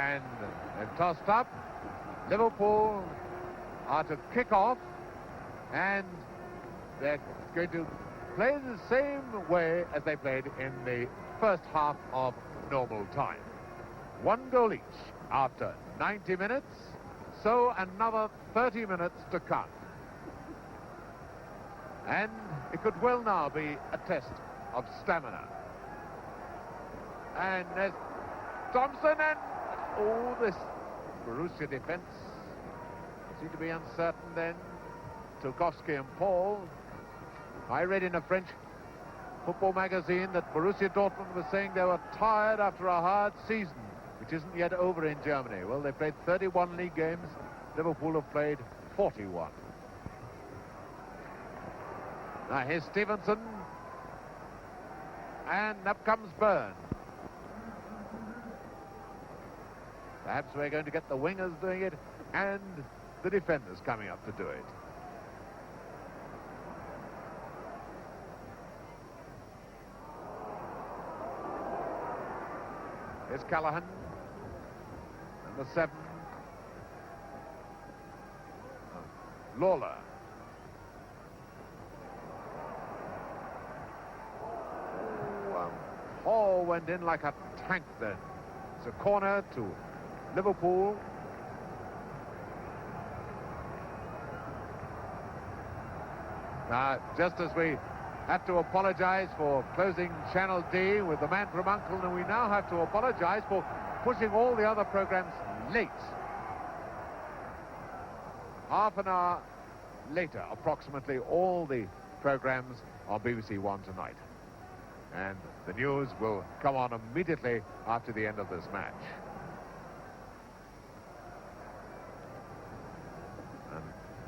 And they've tossed up. Liverpool are to kick off, and they're going to play the same way as they played in the first half of normal time. 1 goal each after 90 minutes, so another 30 minutes to come. And it could well now be a test of stamina. And there's Thompson, and this Borussia defence seemed to be uncertain then. Tulkovsky and Paul. I read in a French football magazine that Borussia Dortmund was saying they were tired after a hard season, which isn't yet over in Germany. Well, they played 31 league games. Liverpool have played 41. Now here's Stevenson. And up comes Byrne. Perhaps we're going to get the wingers doing it and the defenders coming up to do it. Here's Callahan, number 7. Lawler. Hall went in like a tank then. It's a corner to Liverpool. Now, just as we have to apologize for closing Channel D with The Man from U.N.C.L.E., and we now have to apologize for pushing all the other programs late. Half an hour later, approximately, all the programs on BBC One tonight. And the news will come on immediately after the end of this match. And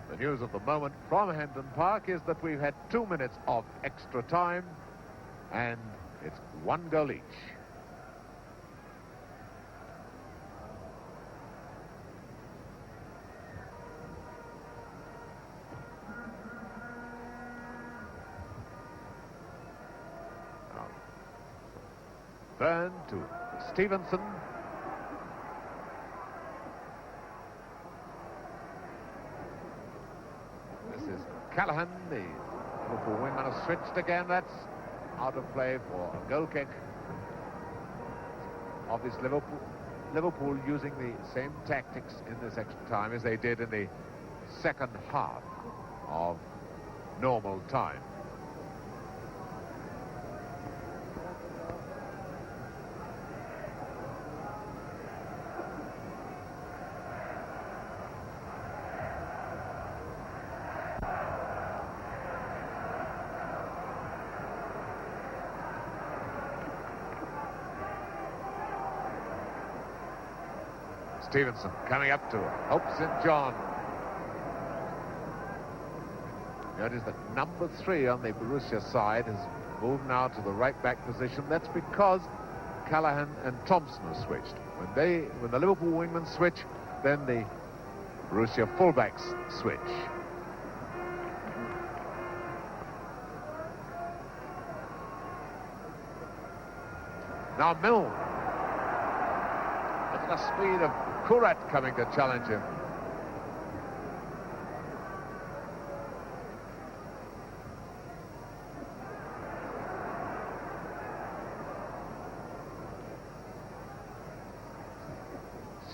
the news of the moment from Hampden Park is that we've had 2 minutes of extra time, and it's 1 goal each. Byrne to Stevenson. This is Callahan, the Liverpool wingman, has switched again. That's out of play for a goal kick. Obviously, Liverpool using the same tactics in this extra time as they did in the second half of normal time. Stevenson coming up to Hope St. John. Notice that number 3 on the Borussia side has moved now to the right-back position. That's because Callahan and Thompson have switched. When the Liverpool wingmen switch, then the Borussia fullbacks switch. Now Milne. Look at the speed of Kurat coming to challenge him.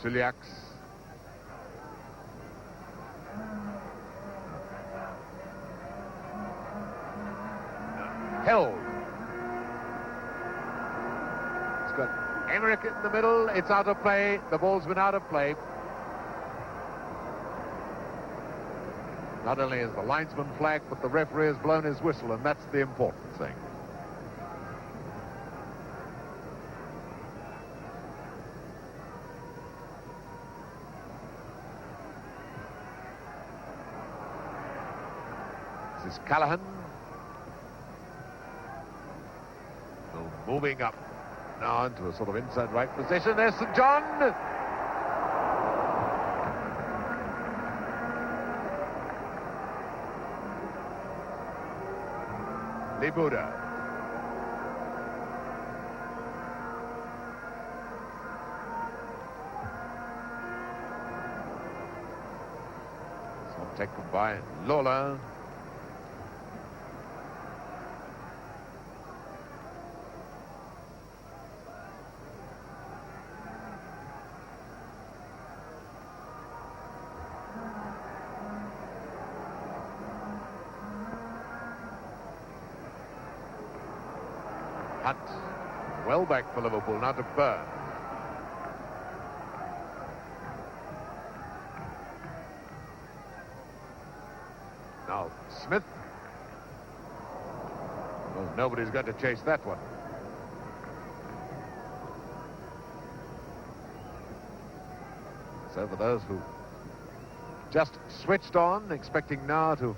Suliaks. Held. It's got Emmerich in the middle. It's out of play. The ball's been out of play. Not only is the linesman flagged, but the referee has blown his whistle, and that's the important thing. This is Callahan. So moving up now into a sort of inside right position. There's St. John. Libuda. taken by Lola. Hunt, well back for Liverpool, now to Burn. Now Smith. Well, nobody's going to chase that one. So for those who just switched on, expecting now to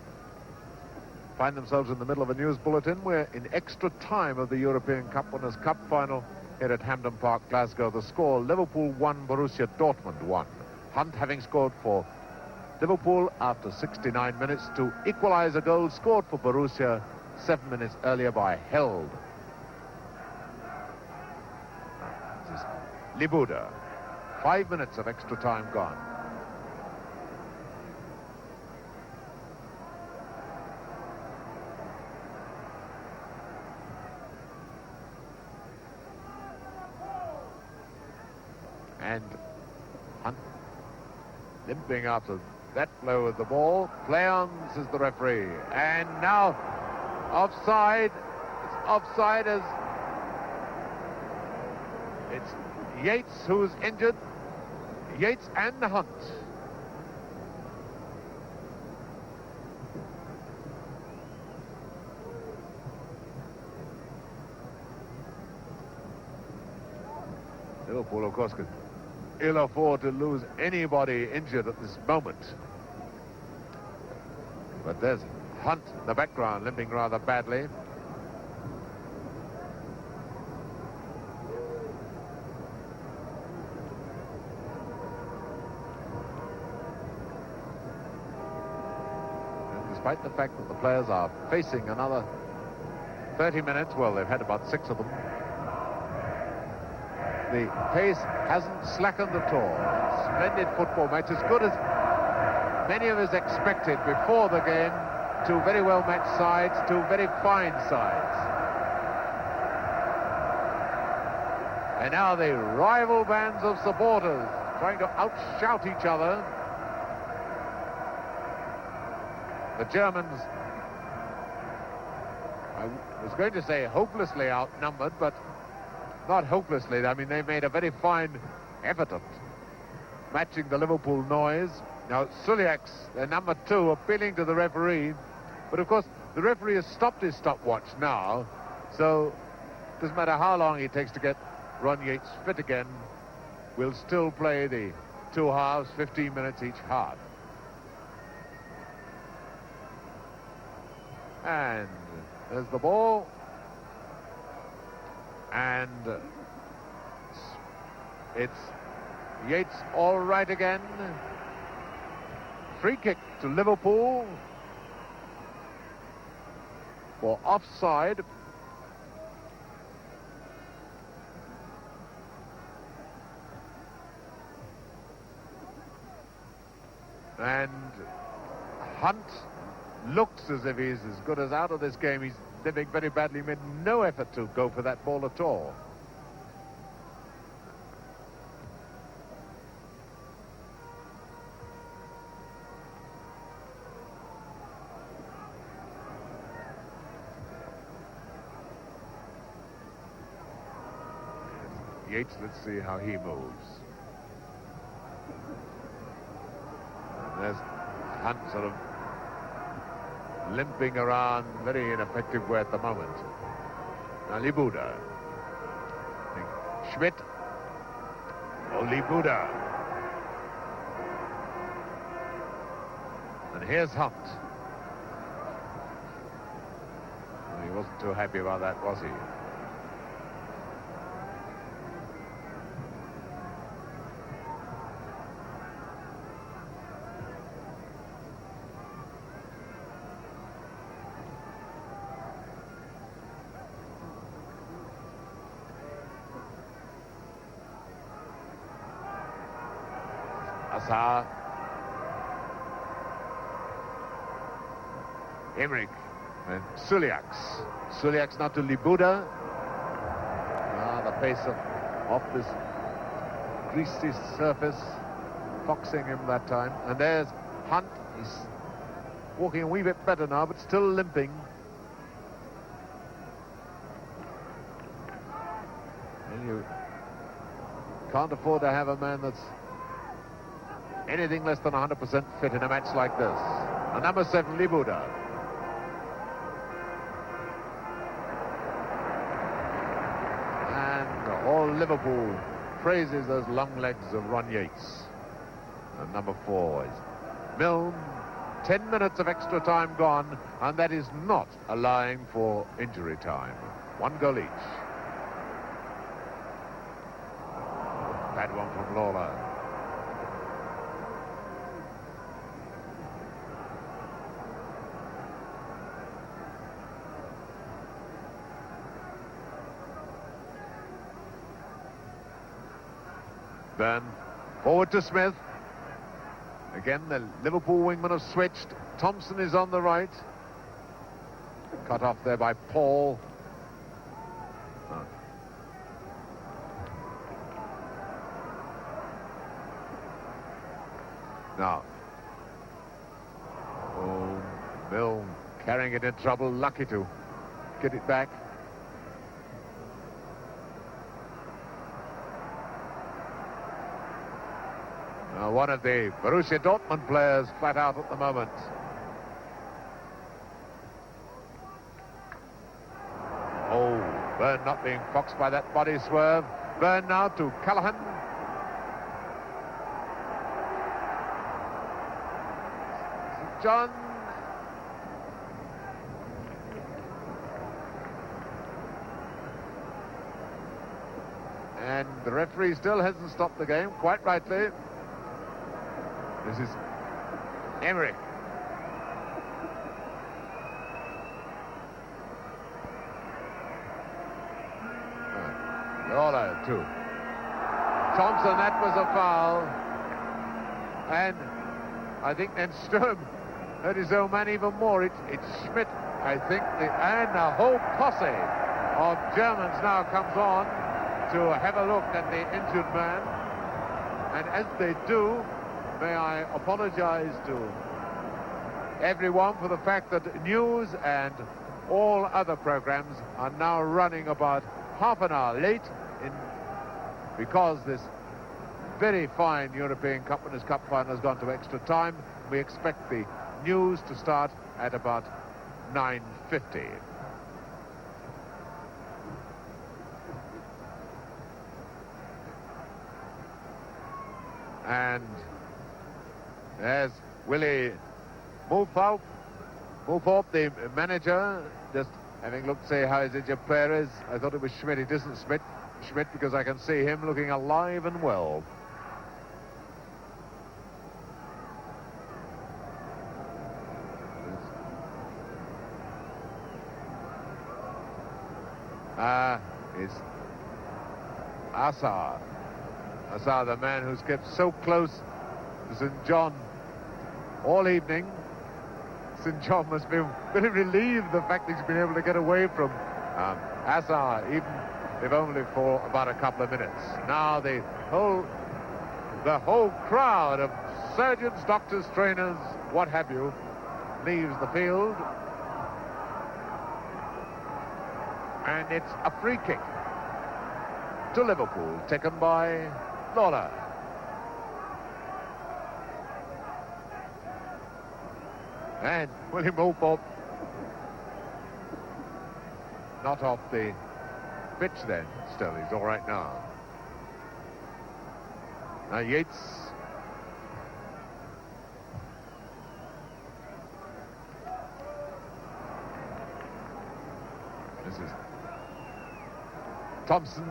find themselves in the middle of a news bulletin, we're in extra time of the European Cup Winners' Cup final here at Hampden Park, Glasgow. The score, Liverpool 1, Borussia Dortmund 1. Hunt having scored for Liverpool after 69 minutes to equalize a goal scored for Borussia 7 minutes earlier by Held. This is Libuda. 5 minutes of extra time gone. And Hunt limping after that blow of the ball. Play on, says the referee. And now offside. It's offside as it's Yates who's injured. Yates and Hunt. Liverpool, of course, could ill afford to lose anybody injured at this moment. But there's Hunt in the background, limping rather badly. And despite the fact that the players are facing another 30 minutes, well, they've had about 6 of them, the pace hasn't slackened at all. Splendid football match, as good as many of us expected before the game. Two very well matched sides, two very fine sides. And now the rival bands of supporters trying to outshout each other. The Germans, I was going to say hopelessly outnumbered, but not hopelessly. I mean, they made a very fine effort at matching the Liverpool noise. Now, Suliak's, their number 2, appealing to the referee. But, of course, the referee has stopped his stopwatch now. So, it doesn't matter how long it takes to get Ron Yates fit again. We'll still play the 2 halves, 15 minutes each half. And there's the ball. And it's Yates all right again. Free kick to Liverpool for offside. And Hunt looks as if he's as good as out of this game. He's living very badly, made no effort to go for that ball at all. Yates, let's see how he moves. And there's Hunt sort of limping around, very ineffective way at the moment. Now Libuda. Schmidt. Oh, Libuda. And here's Hunt. Well, he wasn't too happy about that, was he? Azar. Emmerich and Suliaks. Suliaks now to Libuda. The pace of this greasy surface foxing him that time. And there's Hunt. He's walking a wee bit better now, but still limping. And you can't afford to have a man that's anything less than 100% fit in a match like this. And number 7, Libuda. And all Liverpool praises those long legs of Ron Yates. And number 4 is Milne. 10 minutes of extra time gone, and that is not allowing for injury time. 1 goal each. Bad one from Lawler. Byrne forward to Smith. Again, the Liverpool wingmen have switched. Thompson is on the right. Cut off there by Paul. Now, Milne carrying it in trouble, lucky to get it back. One of the Borussia Dortmund players flat out at the moment. Byrne not being foxed by that body swerve. Byrne now to Callahan. St. John. And the referee still hasn't stopped the game, quite rightly. This is Emmerich. Lawler too. Thompson, that was a foul. And I think then Sturm hurt his own man even more. It's Schmidt, I think, and a whole posse of Germans now comes on to have a look at the injured man. And as they do, may I apologize to everyone for the fact that news and all other programs are now running about half an hour late because this very fine European Cup Winners' Cup final has gone to extra time. We expect the news to start at about 9:50. And as Willie Multhorpe, the manager, just having looked to say how his injured player is, I thought it was Schmidt. It isn't Schmidt because I can see him looking alive and well. Is Assar. Assar, the man who's kept so close to St. John all evening. St. John must be very relieved the fact he's been able to get away from Assar, even if only for about a couple of minutes. Now the whole crowd of surgeons, doctors, trainers, what have you, leaves the field. And it's a free kick to Liverpool, taken by Lawler. And William Multhorpe not off the pitch then, still, he's all right now. Now Yates. This is Thompson.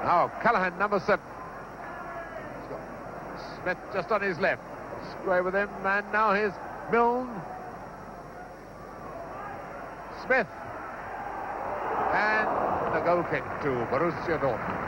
Now Callahan, number 7. Smith just on his left. Square with him, and now here's Milne. Smith. And the goal kick to Borussia Dortmund.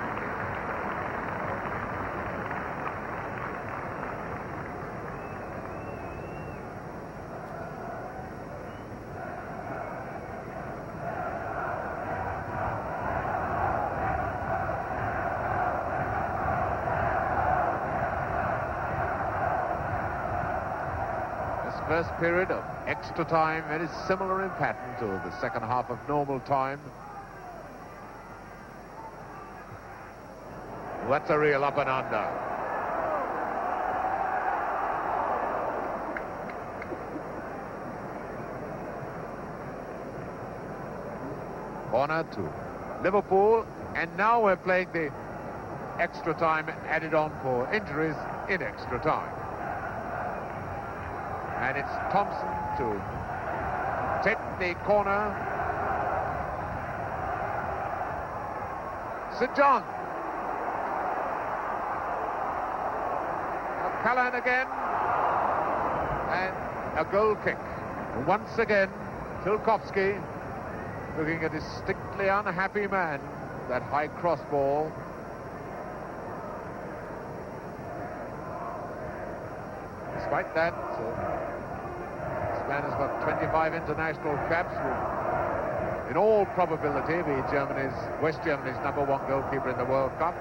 first period of extra time, very similar in pattern to the second half of normal time. That's a real up and under. Corner to Liverpool, and now we're playing the extra time added on for injuries in extra time. And it's Thompson to take the corner. St. John. Callahan again. And a goal kick. Once again, Tilkovsky looking a distinctly unhappy man. That high cross ball. Despite that, this man has got 25 international caps, will in all probability be West Germany's #1 goalkeeper in the World Cup.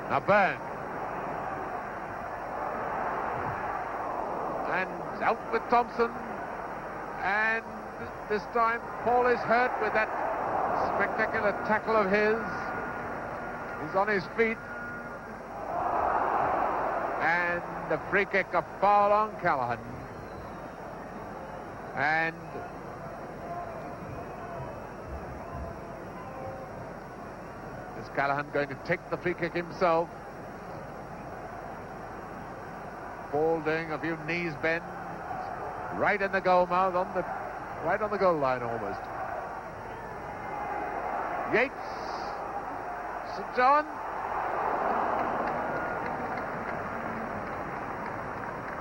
Now Bang. And out with Thompson. And this time Paul is hurt with that spectacular tackle of his. He's on his feet. And the free kick, a foul on Callahan. And is Callahan going to take the free kick himself? Paul doing a few knees bends. Right in the goal mouth, right on the goal line almost. Yates, St. John.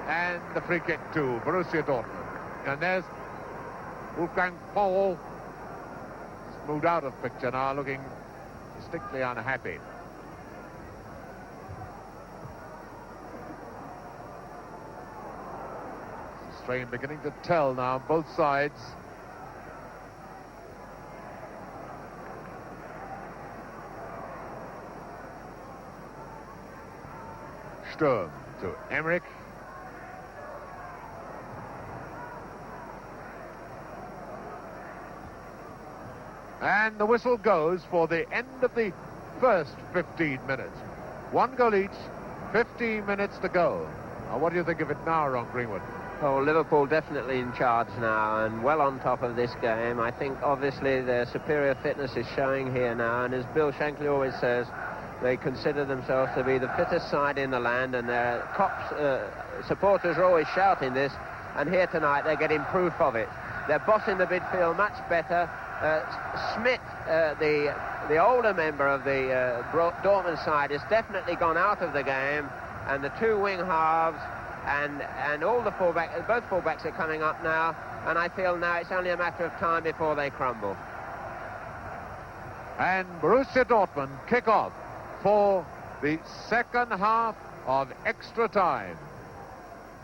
And the free kick to Borussia Dortmund. And there's Wolfgang Paul. He's moved out of picture now, looking distinctly unhappy. Strain beginning to tell now on both sides. Sturm to Emmerich. And the whistle goes for the end of the first 15 minutes. 1 goal each, 15 minutes to go. Now, what do you think of it now, Ron Greenwood? Oh, Liverpool definitely in charge now and well on top of this game. I think obviously their superior fitness is showing here now, and as Bill Shankly always says, they consider themselves to be the fittest side in the land, and their supporters are always shouting this, and here tonight they're getting proof of it. They're bossing the midfield much better. Schmidt, the older member of the Dortmund side, has definitely gone out of the game, and the two wing halves and all the fullbacks, both fullbacks are coming up now, and I feel now it's only a matter of time before they crumble. And Borussia Dortmund kick off for the second half of extra time.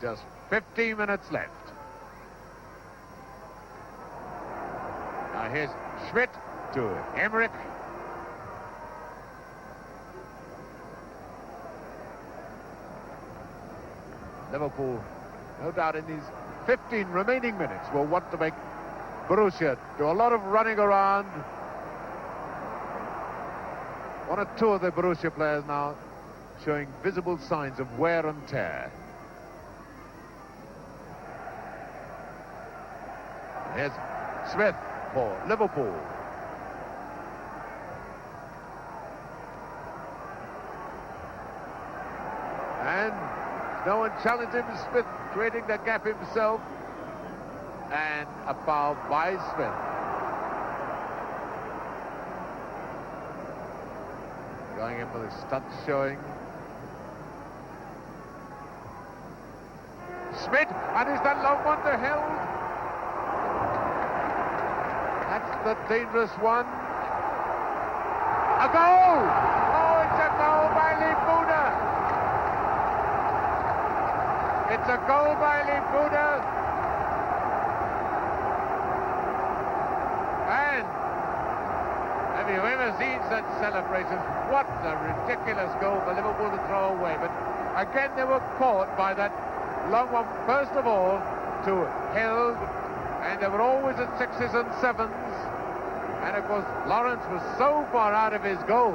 Just 15 minutes left. Now here's Schmidt to Emmerich. Liverpool, no doubt in these 15 remaining minutes, will want to make Borussia do a lot of running around. One or two of the Borussia players now showing visible signs of wear and tear. Here's Smith for Liverpool. And no one challenged him. Smith creating the gap himself. And a foul by Smith. Going in with his stunts showing. Smith, and is that long one to held? That's the dangerous one. A goal! Oh, it's a goal by Liverpool. It's a goal by Liverpool. Have you ever seen such celebrations? What a ridiculous goal for Liverpool to throw away. But again, they were caught by that long one, first of all, to Held, and they were always at 6s and 7s. And, of course, Lawrence was so far out of his goal.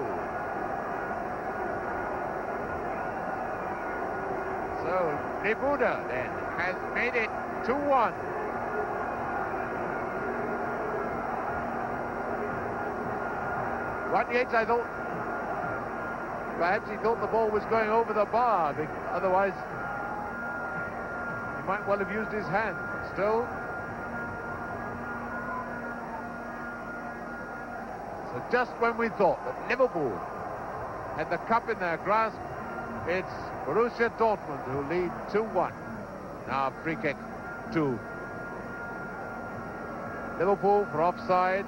So, Libuda, then, has made it 2-1. Ron Yates, I thought, perhaps he thought the ball was going over the bar. Otherwise, he might well have used his hand. Still. So just when we thought that Liverpool had the cup in their grasp, it's Borussia Dortmund who lead 2-1. Now free kick to Liverpool for offside.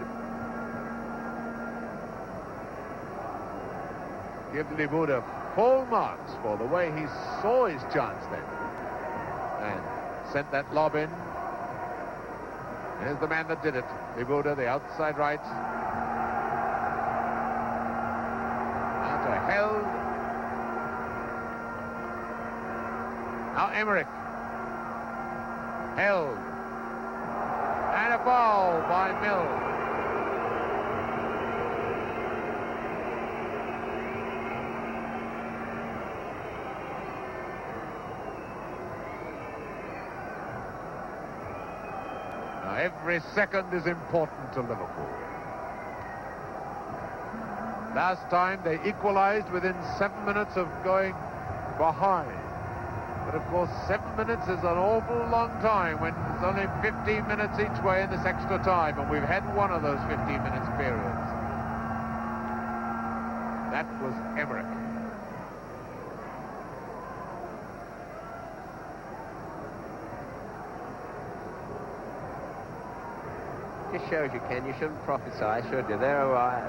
Give Libuda full marks for the way he saw his chance then. And sent that lob in. Here's the man that did it. Libuda, the outside right. Now to Held. Now Emmerich. Held. And a foul by Mills. Every second is important to Liverpool. Last time they equalized within 7 minutes of going behind. But of course 7 minutes is an awful long time when it's only 15 minutes each way in this extra time, and we've had one of those 15 minutes periods. That was Emmerich. Just shows you, Ken, you shouldn't prophesy, should you? There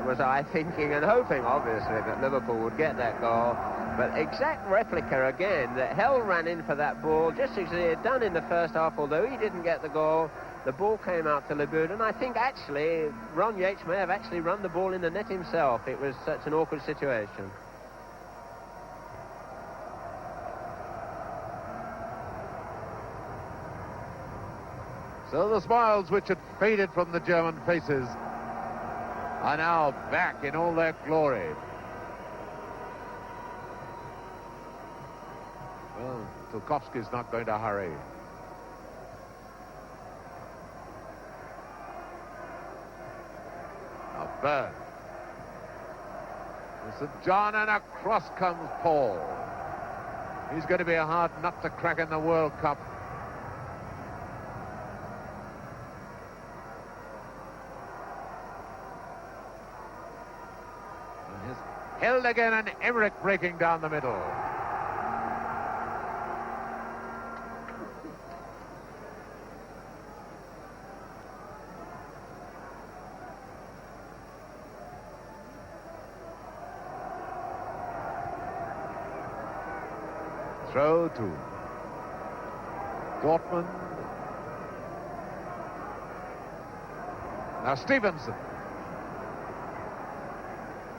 was I thinking and hoping, obviously, that Liverpool would get that goal. But exact replica again, that Held ran in for that ball, just as he had done in the first half, although he didn't get the goal. The ball came out to Libuda, and I think actually Ron Yates may have actually run the ball in the net himself. It was such an awkward situation. So the smiles which had faded from the German faces are now back in all their glory. Well, Tulkovsky's not going to hurry. Now Byrne. St. John, and across comes Paul. He's going to be a hard nut to crack in the World Cup. Held again, and Emmerich breaking down the middle. Throw to Dortmund. Now Stevenson.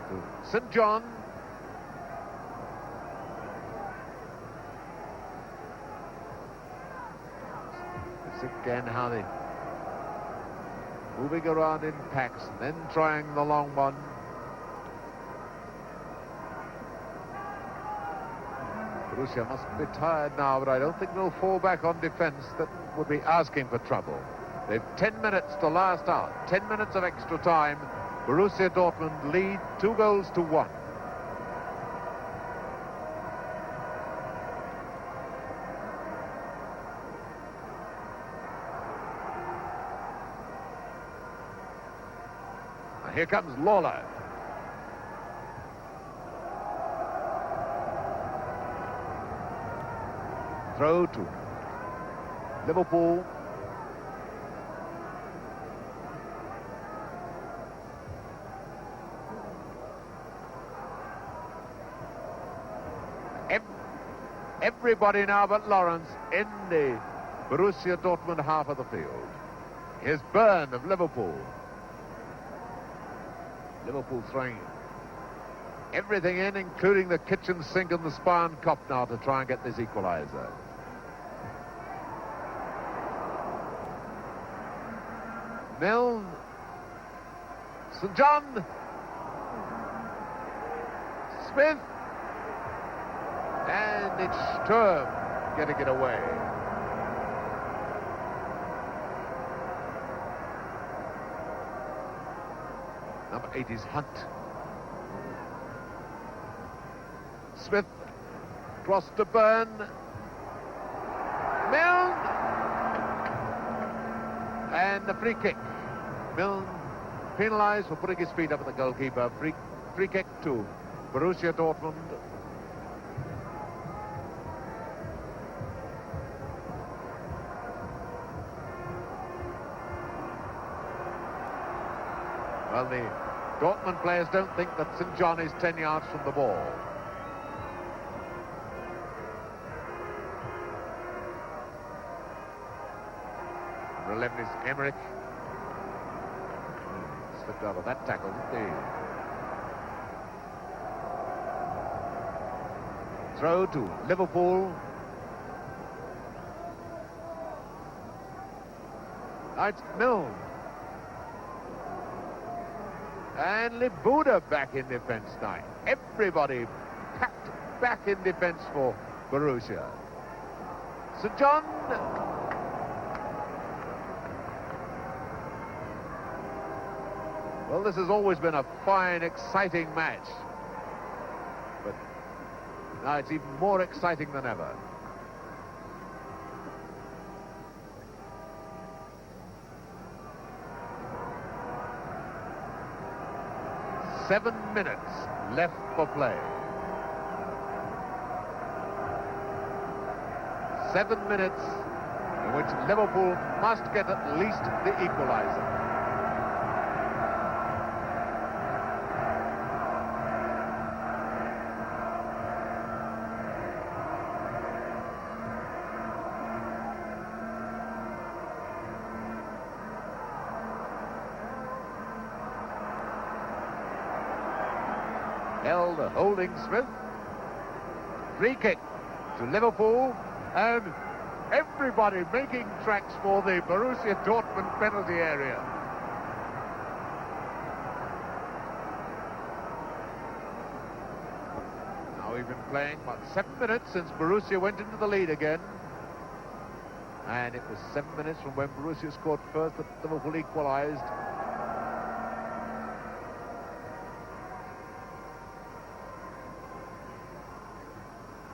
To St. John. It's again how they moving around in packs and then trying the long one. Borussia must be tired now, but I don't think they'll fall back on defence. That would be asking for trouble. They've 10 minutes to last out. 10 minutes of extra time. Borussia Dortmund lead 2-1. Here comes Lawler. Throw to Liverpool. Everybody now but Lawrence in the Borussia Dortmund half of the field. Here's Byrne of Liverpool. Liverpool throwing everything in, including the kitchen sink and the Spahn Cup now, to try and get this equaliser. Milne, St. John, Smith, and it's Sturm getting it away. Number 8 is Hunt. Smith, cross to Byrne. Milne, and the free kick. Milne penalised for putting his feet up at the goalkeeper. Free kick to Borussia Dortmund. Well, the Dortmund players don't think that St. John is 10 yards from the ball. Number 11 is Emmerich. Slipped out of that tackle, didn't he? Throw to Liverpool. It's Milne. And Libuda back in defence now. Everybody packed back in defence for Borussia. St. John. Well, this has always been a fine, exciting match. But now it's even more exciting than ever. Seven minutes left for play. 7 minutes in which Liverpool must get at least the equaliser. Held, holding Smith. Free kick to Liverpool, and everybody making tracks for the Borussia Dortmund penalty area. Now we've been playing about 7 minutes since Borussia went into the lead again. And it was 7 minutes from when Borussia scored first that Liverpool equalised.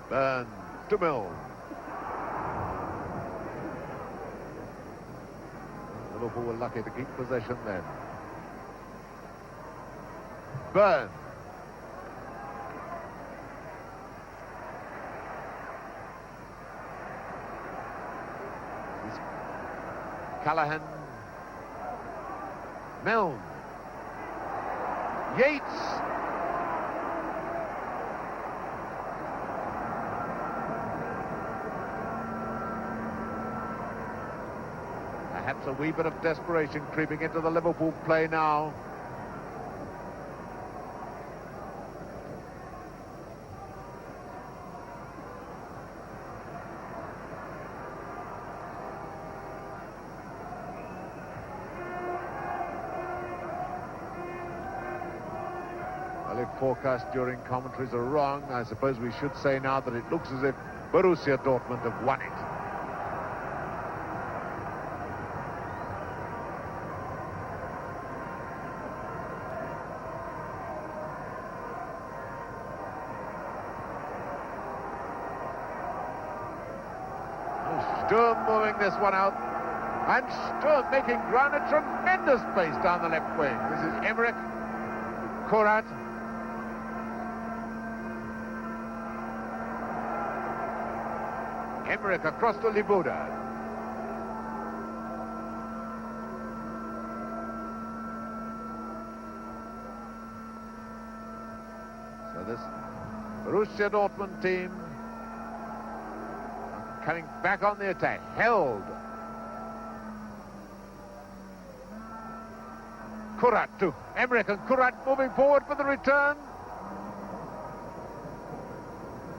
Byrne to Milne. Liverpool were lucky to keep possession then. Byrne. Callahan. Milne. Yates. Perhaps a wee bit of desperation creeping into the Liverpool play now. Well, if forecasts during commentaries are wrong, I suppose we should say now that it looks as if Borussia Dortmund have won it. Sturm moving this one out, and Sturm making ground, a tremendous pace down the left wing. This is Emmerich, Korat. Emmerich across to Libuda. So this Borussia Dortmund team coming back on the attack. Held. Kurat to Emmerich, and Kurat moving forward for the return.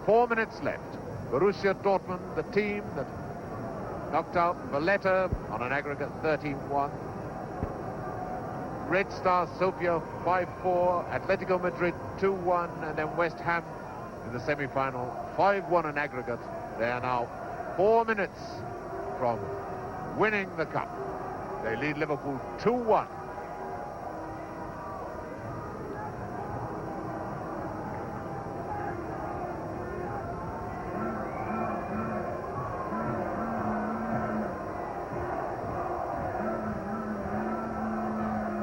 4 minutes left. Borussia Dortmund, the team that knocked out Valletta on an aggregate 13-1. Red Star Sofia 5-4, Atletico Madrid 2-1, and then West Ham in the semi-final 5-1 an aggregate. They are now 4 minutes from winning the cup. They lead Liverpool 2-1.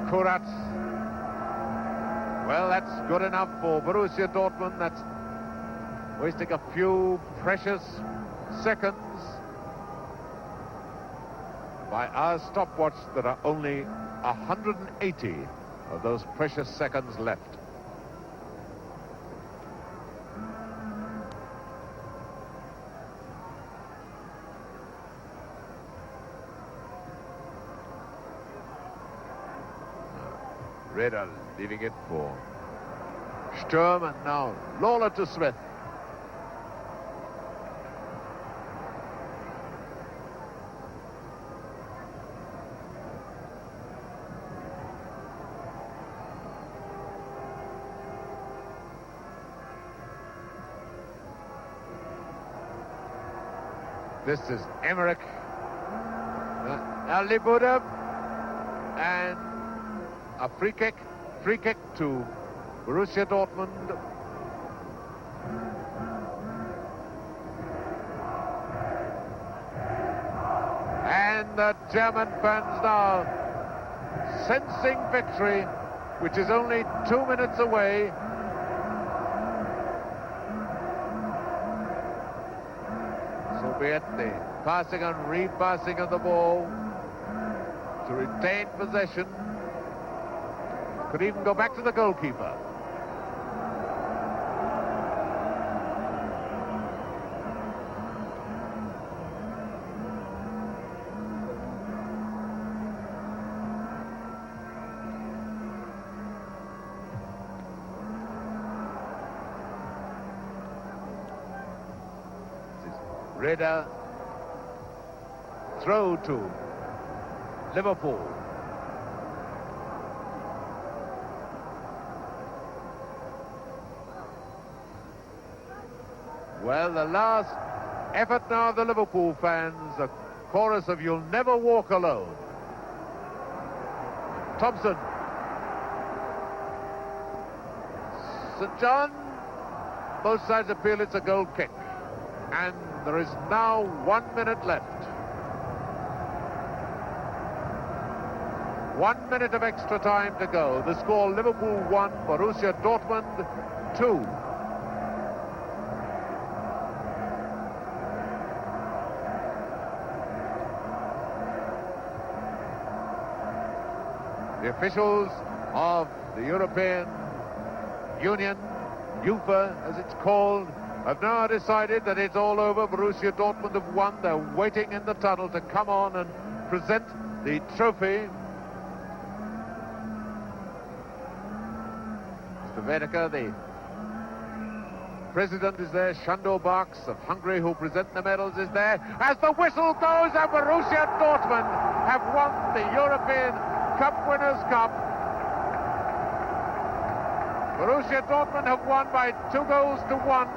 Kurat. Well, that's good enough for Borussia Dortmund. That's wasting a few precious seconds by our stopwatch. There are only 180 of those precious seconds left. Reda leaving it for Sturm, and now Lawler to Smith. This is Emmerich. Now Libuda, and a free kick to Borussia Dortmund. And the German fans now sensing victory, which is only 2 minutes away. So be it, the passing and repassing of the ball to retain possession. Could even go back to the goalkeeper. This is Reda. Throw to Liverpool. Well, the last effort now of the Liverpool fans, a chorus of "You'll Never Walk Alone." Thompson. St. John, both sides appeal it's a goal kick. And there is now 1 minute left. 1 minute of extra time to go. The score: Liverpool 1, Borussia Dortmund 2. The officials of the European Union, UEFA as it's called, have now decided that it's all over. Borussia Dortmund have won. They're waiting in the tunnel to come on and present the trophy. Mr. Vedeka, the president, is there. Shandor Barks of Hungary, who present the medals, is there. As the whistle goes, and Borussia Dortmund have won the European Cup Winners' Cup. Borussia Dortmund have won by 2-1.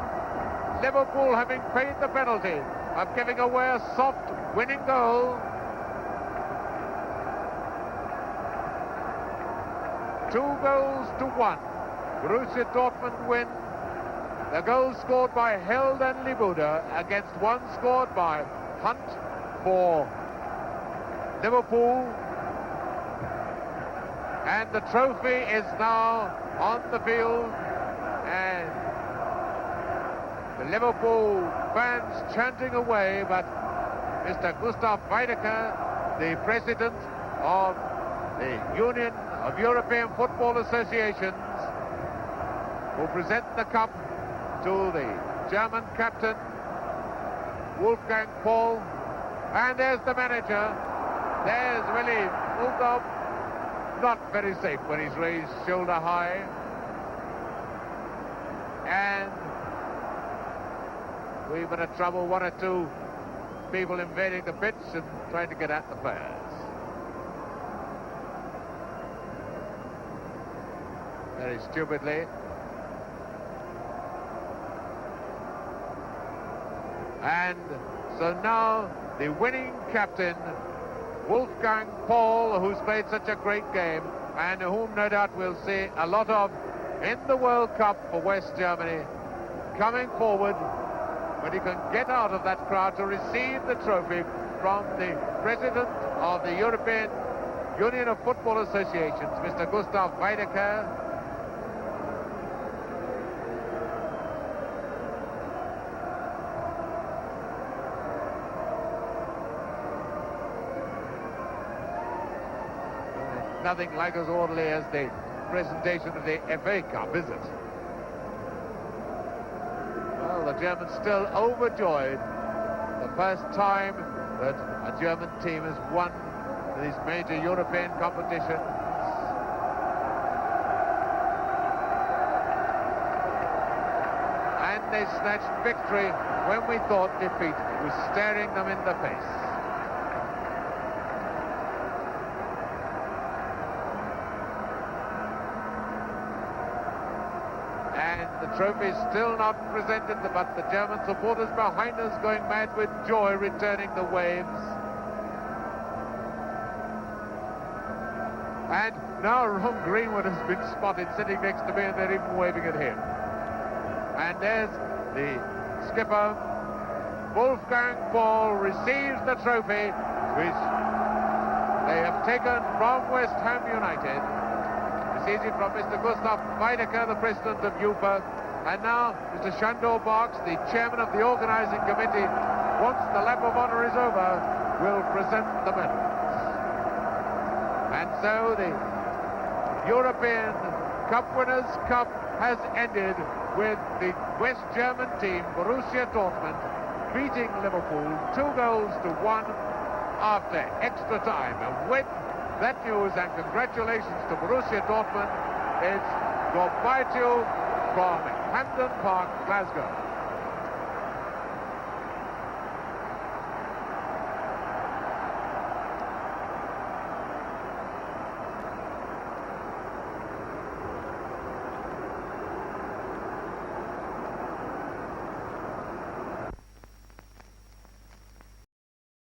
Liverpool, having paid the penalty of giving away a soft winning goal. 2-1. Borussia Dortmund win. The goal scored by Held and Libuda against one scored by Hunt for Liverpool. And the trophy is now on the field, and the Liverpool fans chanting away, but Mr. Gustav Weidecker, the president of the Union of European Football Associations, will present the cup to the German captain, Wolfgang Paul. And there's the manager. There's Willy Muldow. not very safe when he's raised shoulder high. And we've been in trouble, one or two people invading the pitch and trying to get at the players. Very stupidly. And so now the winning captain, Wolfgang Paul, who's played such a great game and whom no doubt we'll see a lot of in the World Cup for West Germany, coming forward when he can get out of that crowd to receive the trophy from the president of the European Union of Football Associations, Mr. Gustav Weidecker. Nothing like as orderly as the presentation of the FA Cup, is it? Well, the Germans still overjoyed. The first time that a German team has won these major European competitions. And they snatched victory when we thought defeat was staring them in the face. The trophy is still not presented, but the German supporters behind us going mad with joy, returning the waves. And now Ron Greenwood has been spotted sitting next to me, and they're even waving at him. And there's the skipper, Wolfgang Paul, receives the trophy, which they have taken from West Ham United. Receives it from Mr. Gustav Weidecker, the president of UEFA. And now Mr. Shandor Barks, the chairman of the organising committee, once the lap of honour is over, will present the medals. And so the European Cup Winners' Cup has ended with the West German team, Borussia Dortmund, beating Liverpool 2-1 after extra time. And with that news and congratulations to Borussia Dortmund, it's goodbye to you from Hampden Park, Glasgow.